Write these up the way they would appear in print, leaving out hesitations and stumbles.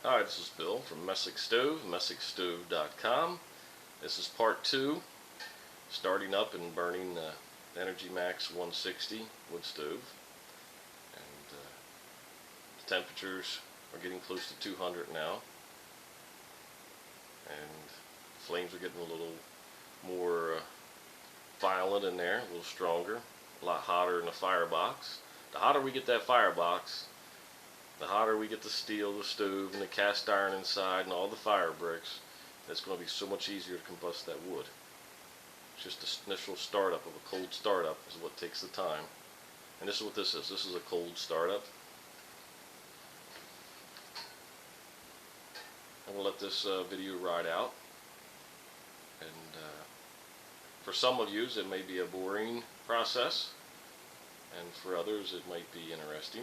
Hi, this is Bill from MessickStove, MessickStove.com. This is part 2, starting up and burning the EnergyMAX 160 wood stove. And the temperatures are getting close to 200 now. And flames are getting a little more violent in there, a little stronger, a lot hotter in the firebox. The hotter we get that firebox, the hotter we get the steel, the stove, and the cast iron inside, and all the fire bricks, it's going to be so much easier to combust that wood. It's just the initial startup of a cold startup is what takes the time. And this is what this is. This is a cold startup. I'm going to let this video ride out. And for some of you, it may be a boring process. And for others, it might be interesting.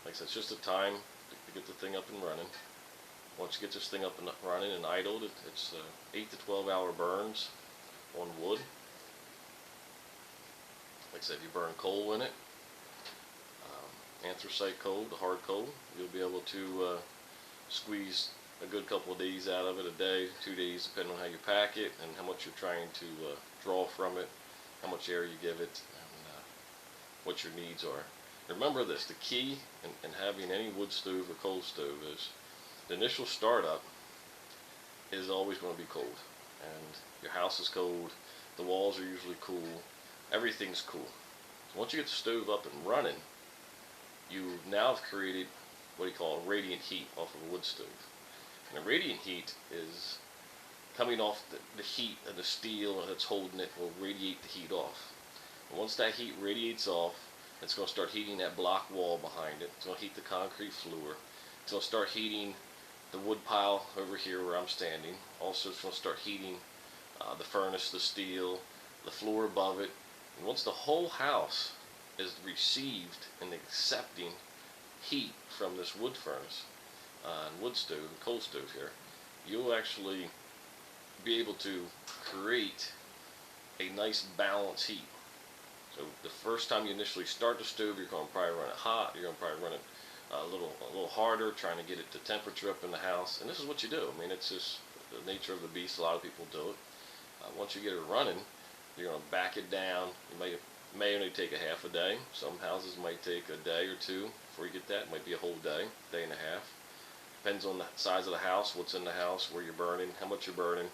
Like I said, it's just a time to get the thing up and running. Once you get this thing up and running and idled, it's 8 to 12 hour burns on wood. Like I said, if you burn coal in it, anthracite coal, the hard coal, you'll be able to squeeze a good couple of days out of it, a day, 2 days, depending on how you pack it and how much you're trying to draw from it, how much air you give it, and what your needs are. Remember this, the key in having any wood stove or coal stove is the initial startup is always going to be cold. And your house is cold, the walls are usually cool, everything's cool. So once you get the stove up and running, you now have created what you call radiant heat off of a wood stove. And the radiant heat is coming off the heat of the steel that's holding it will radiate the heat off. And once that heat radiates off, it's going to start heating that block wall behind it. It's going to heat the concrete floor. It's going to start heating the wood pile over here where I'm standing. Also, it's going to start heating the furnace, the steel, the floor above it. And once the whole house is received and accepting heat from this wood furnace and wood stove, and coal stove here, you'll actually be able to create a nice balanced heat. So the first time you initially start the stove, you're going to probably run it hot. You're going to probably run it a little harder, trying to get it the temperature up in the house. And this is what you do. I mean, it's just the nature of the beast. A lot of people do it. Once you get it running, you're going to back it down. You may only take a half a day. Some houses might take a day or two before you get that. It might be a whole day, day and a half. Depends on the size of the house, what's in the house, where you're burning, how much you're burning,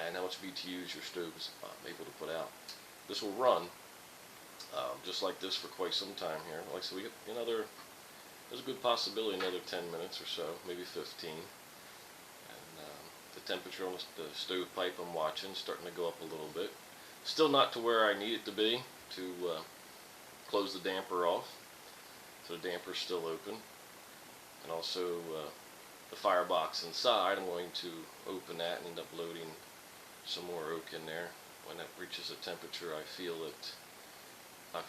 and how much BTUs your stove is able to put out. This will run just like this for quite some time here. Like I said, we get there's a good possibility another 10 minutes or so, maybe 15. And the temperature on the stove pipe I'm watching is starting to go up a little bit. Still not to where I need it to be to close the damper off. So the damper's still open. And also the firebox inside, I'm going to open that and end up loading some more oak in there. When that reaches a temperature I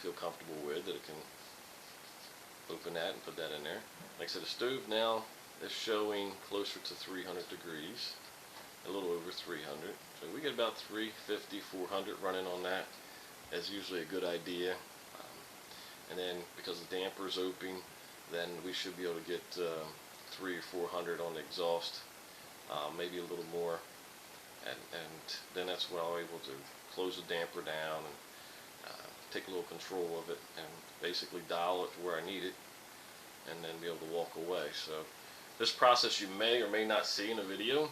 feel comfortable with, that it can open that and put that in there. Like I said, the stove now is showing closer to 300 degrees, a little over 300. So we get about 350, 400 running on that. That's usually a good idea. And then because the damper is open, then we should be able to get 300 or 400 on the exhaust, maybe a little more. And then that's when I'm able to close the damper down and take a little control of it and basically dial it to where I need it, and then be able to walk away. So this process you may or may not see in a video,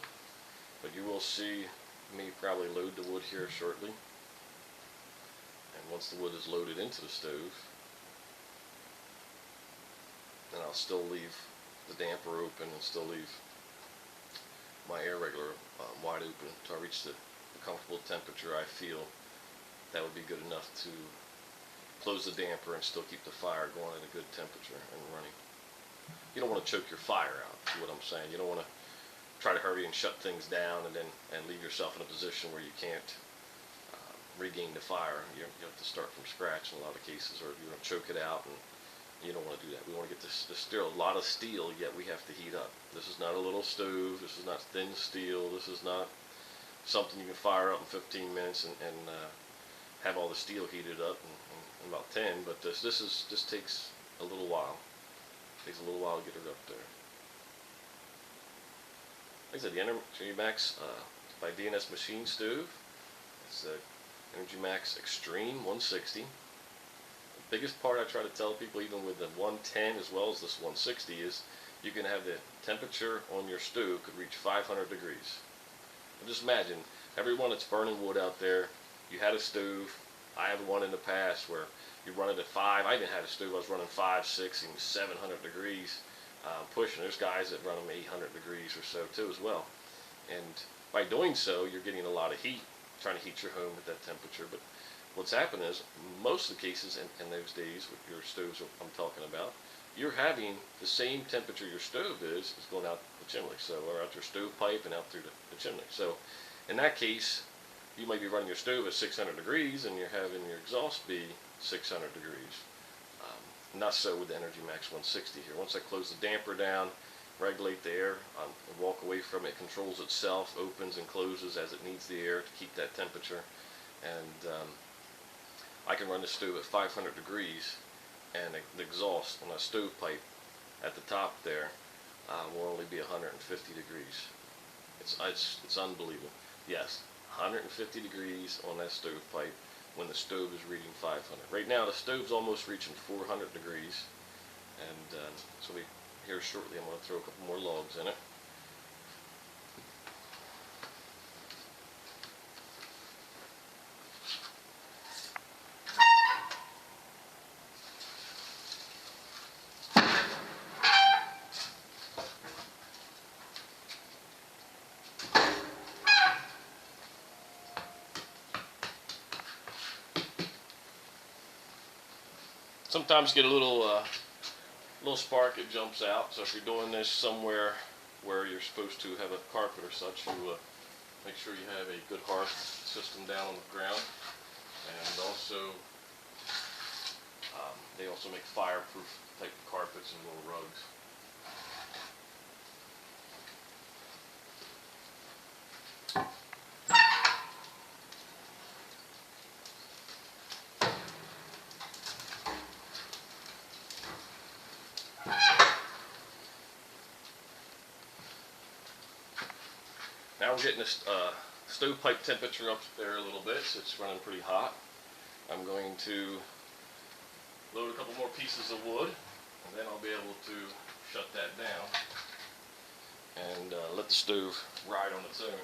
but you will see me probably load the wood here shortly. And once the wood is loaded into the stove, then I'll still leave the damper open and still leave my air regulator wide open until I reach the comfortable temperature I feel that would be good enough to close the damper and still keep the fire going at a good temperature and running. You don't want to choke your fire out, is what I'm saying. You don't want to try to hurry and shut things down and leave yourself in a position where you can't regain the fire. You have to start from scratch in a lot of cases, or you want to choke it out, and you don't want to do that. We want to get this still a lot of steel, yet we have to heat up. This is not a little stove. This is not thin steel. This is not something you can fire up in 15 minutes and have all the steel heated up in about 10. But this takes a little while. It takes a little while to get it up there. like I said, the EnergyMAX by DNS machine stove. It's the EnergyMAX Extreme 160. The biggest part I try to tell people, even with the 110 as well as this 160, is you can have the temperature on your stove could reach 500 degrees. And just imagine, everyone that's burning wood out there, you had a stove. I have one in the past where you run it at 5. I even had a stove I was running 5, 6, even 700 degrees pushing. There's guys that run them 800 degrees or so too as well. And by doing so, you're getting a lot of heat, trying to heat your home at that temperature. But what's happened is, most of the cases in those days with your stoves I'm talking about, you're having the same temperature your stove is going out the chimney, so, or out your stovepipe and out through the chimney. So in that case, you might be running your stove at 600 degrees and you're having your exhaust be 600 degrees. Not so with the EnergyMAX 160 here. Once I close the damper down, regulate the air, and walk away from it, it controls itself, opens and closes as it needs the air to keep that temperature. And I can run the stove at 500 degrees, and the exhaust on that stovepipe at the top there will only be 150 degrees. It's unbelievable. Yes, 150 degrees on that stovepipe when the stove is reading 500. Right now the stove's almost reaching 400 degrees, and so here shortly I'm going to throw a couple more logs in it. Sometimes you get a little spark, it jumps out. So if you're doing this somewhere where you're supposed to have a carpet or such, you make sure you have a good hearth system down on the ground. And also, they also make fireproof type carpets and little rugs. Now we're getting this stovepipe temperature up there a little bit, so it's running pretty hot. I'm going to load a couple more pieces of wood, and then I'll be able to shut that down and let the stove ride on its own.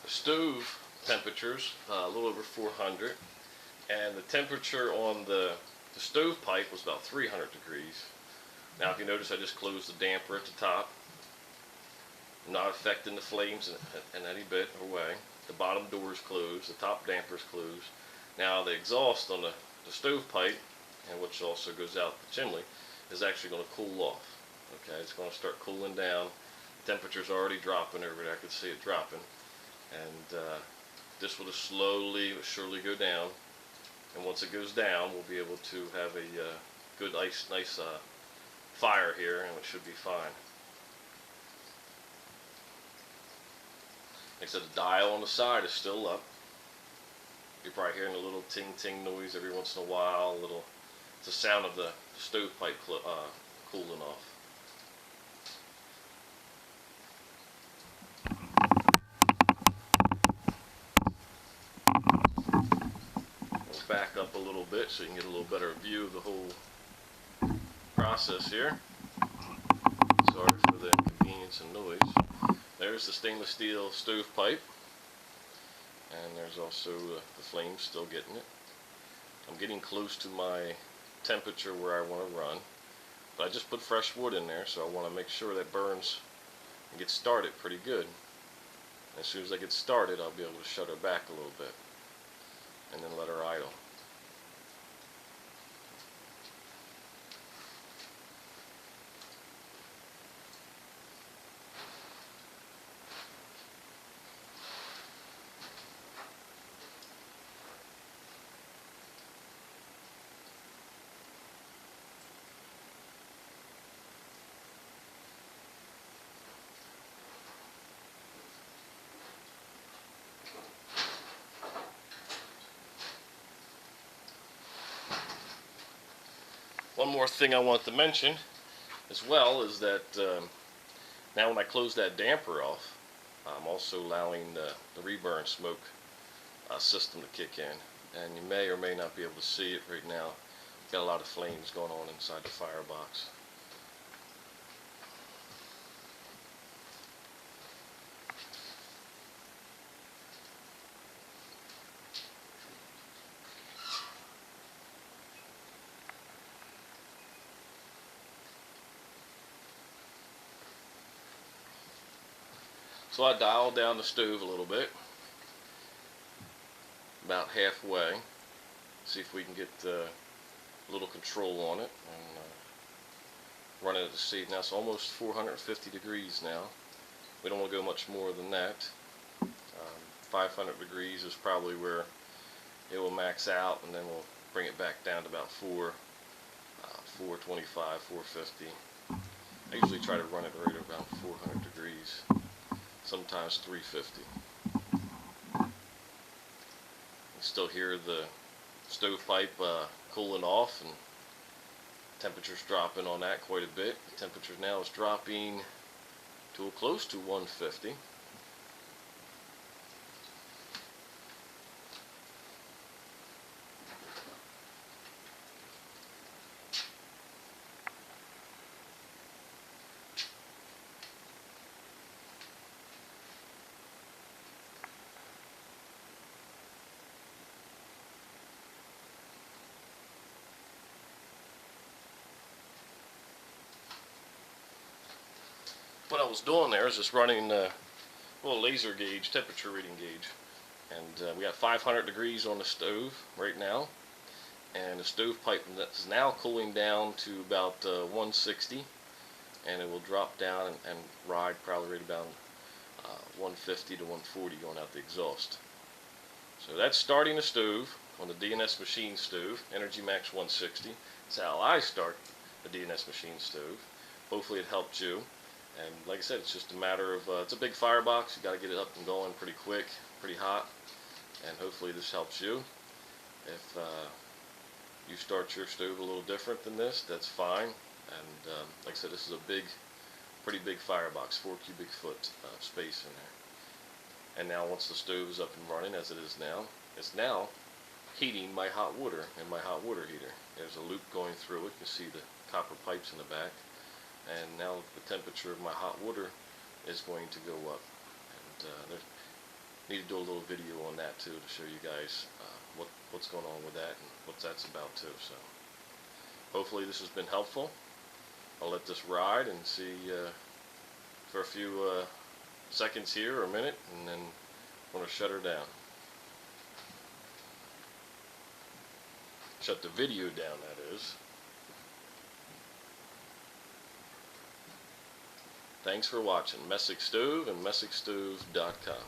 The stove temperature's a little over 400, and the temperature on the stovepipe was about 300 degrees. Now if you notice, I just closed the damper at the top, not affecting the flames in any bit or way. The bottom door is closed, the top damper is closed. Now the exhaust on the stovepipe, and which also goes out the chimney, is actually going to cool off. Okay, it's going to start cooling down. Temperature's already dropping over there. I can see it dropping. And this will just slowly but surely go down, and once it goes down, we'll be able to have a good nice fire here, and it should be fine. Like I said, the dial on the side is still up. You're probably hearing a little ting-ting noise every once in a while. It's the sound of the stovepipe cooling off. Back up a little bit so you can get a little better view of the whole process here. Sorry for the inconvenience and noise. There's the stainless steel stovepipe, and there's also the flames still getting it. I'm getting close to my temperature where I want to run, but I just put fresh wood in there, so I want to make sure that burns and gets started pretty good. And as soon as I get started, I'll be able to shut her back a little bit and then let her idle. One more thing I want to mention as well is that now when I close that damper off, I'm also allowing the reburn smoke system to kick in, and you may or may not be able to see it right now. Got a lot of flames going on inside the firebox. So I dialed down the stove a little bit, about halfway, see if we can get a little control on it, and run it at the seat. Now it's almost 450 degrees now. We don't want to go much more than that. 500 degrees is probably where it will max out, and then we'll bring it back down to about 425, 450. I usually try to run it right around 400 degrees, sometimes 350. You still hear the stovepipe cooling off, and temperature's dropping on that quite a bit. The temperature now is dropping to close to 150. What I was doing there is just running a little laser gauge, temperature reading gauge, and we got 500 degrees on the stove right now, and the stovepipe is now cooling down to about 160, and it will drop down and ride probably right about 150 to 140 going out the exhaust. So that's starting the stove on the DNS machine stove, EnergyMAX 160. That's how I start the DNS machine stove. Hopefully it helped you. And like I said, it's just a matter of, it's a big firebox, you got to get it up and going pretty quick, pretty hot, and hopefully this helps you. If you start your stove a little different than this, that's fine. And like I said, this is a pretty big firebox, 4 cubic foot space in there. And now once the stove is up and running, as it is now, it's now heating my hot water in my hot water heater. There's a loop going through it, you can see the copper pipes in the back. And now the temperature of my hot water is going to go up. And I need to do a little video on that too to show you guys what's going on with that and what that's about too. So hopefully this has been helpful. I'll let this ride and see for a few seconds here or a minute, and then I'm going to shut her down. Shut the video down, that is. Thanks for watching. MessickStove and MessickStove.com.